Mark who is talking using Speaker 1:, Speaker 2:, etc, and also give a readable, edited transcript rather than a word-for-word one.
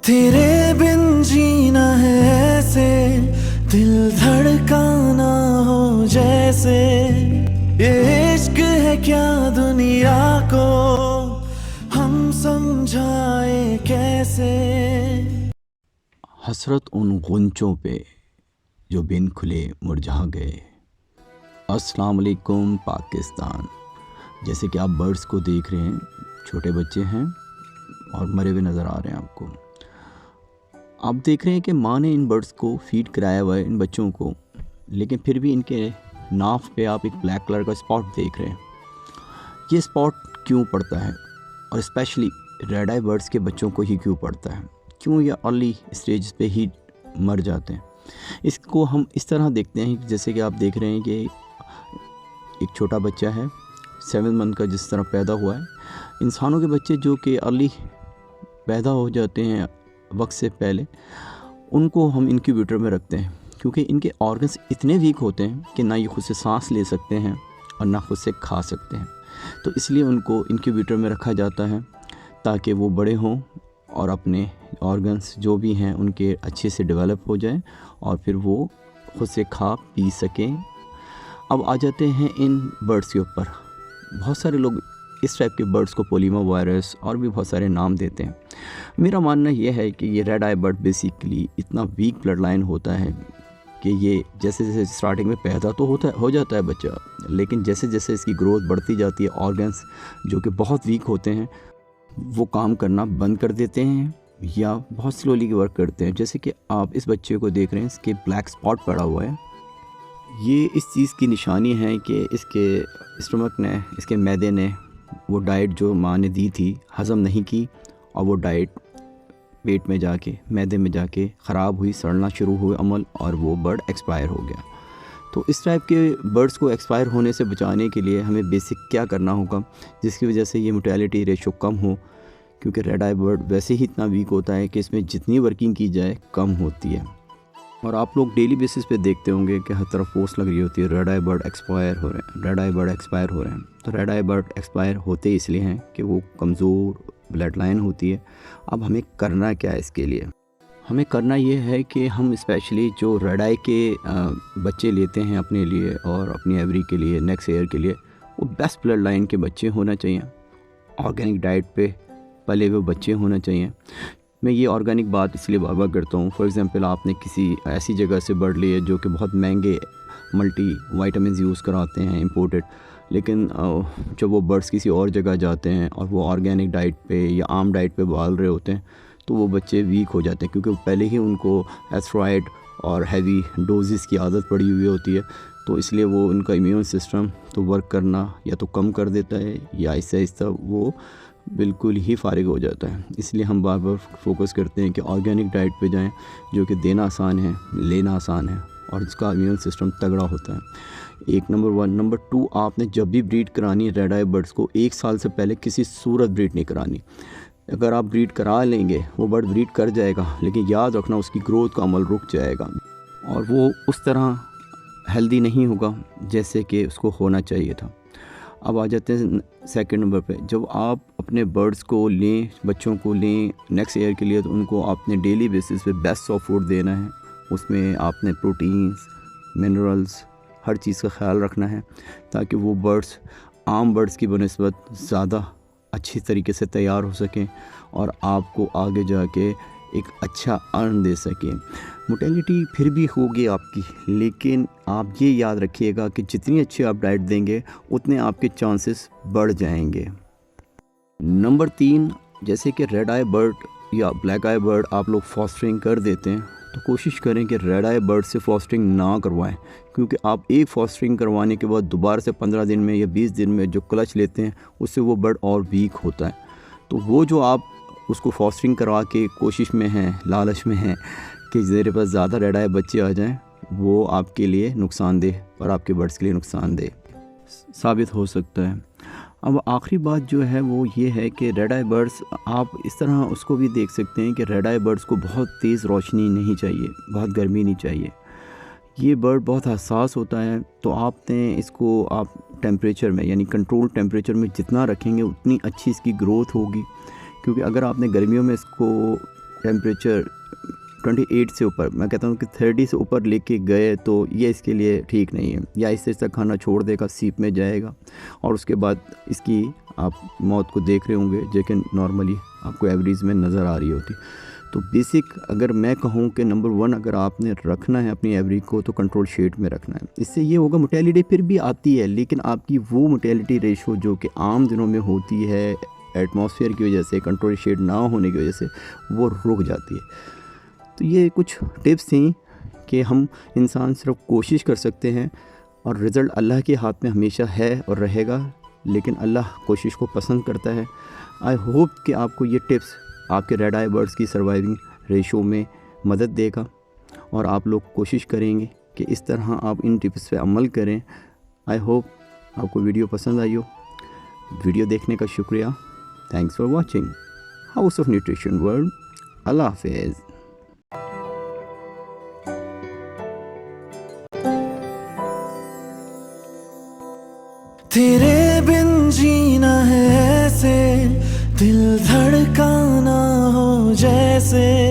Speaker 1: तेरे बिन जीना है ऐसे, दिल धड़काना हो जैसे। ये इश्क है क्या दुनिया को, हम समझाए कैसे।
Speaker 2: हसरत उन गुंचों पे जो बिन खुले मुरझा गए। अस्सलाम वालेकुम पाकिस्तान। जैसे कि आप बर्ड्स को देख रहे हैं, छोटे बच्चे हैं और मरे हुए नज़र आ रहे हैं आपको। आप देख रहे हैं कि माँ ने इन बर्ड्स को फीड कराया हुआ है, इन बच्चों को, लेकिन फिर भी इनके नाफ पे आप एक ब्लैक कलर का स्पॉट देख रहे हैं। ये स्पॉट क्यों पड़ता है और स्पेशली रेड आई बर्ड्स के बच्चों को ही क्यों पड़ता है? क्यों ये अर्ली स्टेज पे ही मर जाते हैं? इसको हम इस तरह देखते हैं, जैसे कि आप देख रहे हैं कि एक छोटा बच्चा है 7 मंथ का, जिस तरह पैदा हुआ है। इंसानों के बच्चे जो कि अर्ली पैदा हो जाते हैं वक्त से पहले, उनको हम इंक्यूबेटर में रखते हैं क्योंकि इनके ऑर्गन्स इतने वीक होते हैं कि ना ये खुद से सांस ले सकते हैं और ना खुद से खा सकते हैं। तो इसलिए उनको इंक्यूबेटर में रखा जाता है ताकि वो बड़े हों और अपने ऑर्गन्स जो भी हैं उनके अच्छे से डेवलप हो जाएं और फिर वो खुद से खा पी सकें। अब आ जाते हैं इन बर्ड्स के ऊपर। बहुत सारे लोग इस टाइप के बर्ड्स को पोलियो वायरस और भी बहुत सारे नाम देते हैं। मेरा मानना यह है कि ये रेड आई बर्ड बेसिकली इतना वीक ब्लड लाइन होता है कि ये जैसे जैसे स्टार्टिंग में पैदा तो हो जाता है बच्चा, लेकिन जैसे जैसे इसकी ग्रोथ बढ़ती जाती है, ऑर्गन्स जो कि बहुत वीक होते हैं वो काम करना बंद कर देते हैं या बहुत स्लोली वर्क करते हैं। जैसे कि आप इस बच्चे को देख रहे हैं, इसके ब्लैक स्पॉट पड़ा हुआ है। ये इस चीज़ की निशानी है कि इसके स्टमक ने, इसके मैदे ने वो डाइट जो माँ ने दी थी हज़म नहीं की और वो डाइट पेट में जाके, मैदे में जाके ख़राब हुई, सड़ना शुरू हुए अमल, और वो बर्ड एक्सपायर हो गया। तो इस टाइप के बर्ड्स को एक्सपायर होने से बचाने के लिए हमें बेसिक क्या करना होगा जिसकी वजह से ये मोर्टेलिटी रेशो कम हो, क्योंकि रेड आई बर्ड वैसे ही इतना वीक होता है कि इसमें जितनी वर्किंग की जाए कम होती है। और आप लोग डेली बेसिस पे देखते होंगे कि हर तरफ पोस्ट लग रही होती है, रेड आई बर्ड एक्सपायर हो रहे हैं, रेड आई बर्ड एक्सपायर हो रहे हैं। तो रेड आई बर्ड एक्सपायर होते इसलिए हैं कि वो कमज़ोर ब्लड लाइन होती है। अब हमें करना क्या है इसके लिए? हमें करना ये है कि हम स्पेशली जो रेड आई के बच्चे लेते हैं अपने लिए और अपनी एवरी के लिए, नेक्स्ट ईयर के लिए, वो बेस्ट ब्लड लाइन के बच्चे होना चाहिए। ऑर्गेनिक डाइट पे पले हुए बच्चे होना चाहिए। मैं ये ऑर्गेनिक बात इसलिए बार बार करता हूँ, फॉर एग्ज़ाम्पल आपने किसी ऐसी जगह से बर्ड लिए जो कि बहुत महंगे मल्टी वाइटामिन यूज़ कराते हैं इम्पोर्टेड, लेकिन जब वो बर्ड्स किसी और जगह जाते हैं और वो ऑर्गेनिक डाइट पे या आम डाइट पे बाल रहे होते हैं तो वो बच्चे वीक हो जाते हैं, क्योंकि पहले ही उनको एस्ट्रॉइड और हैवी डोजेस की आदत पड़ी हुई होती है। तो इसलिए वो उनका इम्यून सिस्टम तो वर्क करना या तो कम कर देता है या आहिस्ता आहिस्ता वो बिल्कुल ही फारिग हो जाता है। इसलिए हम बार बार फोकस करते हैं कि ऑर्गेनिक डाइट पे जाएं, जो कि देना आसान है, लेना आसान है और इसका इम्यून सिस्टम तगड़ा होता है। एक नंबर 1। नंबर 2, आपने जब भी ब्रीड करानी रेड आई बर्ड्स को 1 साल से पहले किसी सूरत ब्रीड नहीं करानी। अगर आप ब्रीड करा लेंगे वो बर्ड ब्रीड कर जाएगा, लेकिन याद रखना उसकी ग्रोथ का अमल रुक जाएगा और वो उस तरह हेल्दी नहीं होगा जैसे कि उसको होना चाहिए था। अब आ जाते हैं सेकंड नंबर पे। जब आप अपने बर्ड्स को लें, बच्चों को लें नेक्स्ट ईयर के लिए, तो उनको आपने डेली बेसिस पे बेस्ट ऑफ फूड देना है। उसमें आपने प्रोटीन्स, मिनरल्स, हर चीज़ का ख्याल रखना है ताकि वो बर्ड्स आम बर्ड्स की बनस्बत ज़्यादा अच्छी तरीके से तैयार हो सकें और आपको आगे जाके एक अच्छा अर्न दे सकें। मोर्टेलिटी फिर भी होगी आपकी, लेकिन आप ये याद रखिएगा कि जितनी अच्छी आप डाइट देंगे उतने आपके चांसेस बढ़ जाएंगे। नंबर 3, जैसे कि रेड आई बर्ड या ब्लैक आई बर्ड आप लोग फॉस्टरिंग कर देते हैं, तो कोशिश करें कि रेड आई बर्ड से फॉस्टरिंग ना करवाएं, क्योंकि आप एक फॉस्टरिंग करवाने के बाद दोबारा से 15 दिन में या 20 दिन में जो क्लच लेते हैं उससे वो बर्ड और वीक होता है। तो वो जो आप उसको फॉस्टरिंग करवा के कोशिश में हैं, लालच में हैं कि मेरे पास ज़्यादा रेड आई बच्चे आ जाएं, वो आपके लिए नुकसानदेह और आपके बर्ड्स के लिए नुकसानदेह साबित हो सकता है। अब आखिरी बात जो है वो ये है कि रेड आई बर्ड्स आप इस तरह उसको भी देख सकते हैं कि रेड आई बर्ड्स को बहुत तेज़ रोशनी नहीं चाहिए, बहुत गर्मी नहीं चाहिए। ये बर्ड बहुत हसास होता है, तो आपने इसको आप टेम्परेचर में, यानी कंट्रोल टेम्परेचर में जितना रखेंगे उतनी अच्छी इसकी ग्रोथ होगी। क्योंकि अगर आपने गर्मियों में इसको टेम्परेचर 28 से ऊपर, मैं कहता हूँ कि 30 से ऊपर लेके गए तो ये इसके लिए ठीक नहीं है। या इससे तक खाना छोड़ देगा, सीप में जाएगा और उसके बाद इसकी आप मौत को देख रहे होंगे, लेकिन नॉर्मली आपको एवरेज में नज़र आ रही होती। तो बेसिक अगर मैं कहूँ कि नंबर 1 अगर आपने रखना है अपनी एवरेज को तो कंट्रोल शेड में रखना है। इससे ये होगा मोटेलिटी फिर भी आती है, लेकिन आपकी वो मोटेलिटी रेशो जो कि आम दिनों में होती है एटमॉस्फेयर की वजह से, कंट्रोल शेड ना होने की वजह से, वो रुक जाती है। तो ये कुछ टिप्स थी कि हम इंसान सिर्फ कोशिश कर सकते हैं और रिज़ल्ट अल्लाह के हाथ में हमेशा है और रहेगा, लेकिन अल्लाह कोशिश को पसंद करता है। आई होप कि आपको ये टिप्स आपके रेड आई बर्ड्स की सर्वाइविंग रेशो में मदद देगा और आप लोग कोशिश करेंगे कि इस तरह आप इन टिप्स पे अमल करें। आई होप आपको वीडियो पसंद आई हो। वीडियो देखने का शुक्रिया। Thanks for watching House of Nutrition World. अल्लाह हाफिज़।
Speaker 1: तेरे बिन जीना है ऐसे, दिल धड़काना हो जैसे।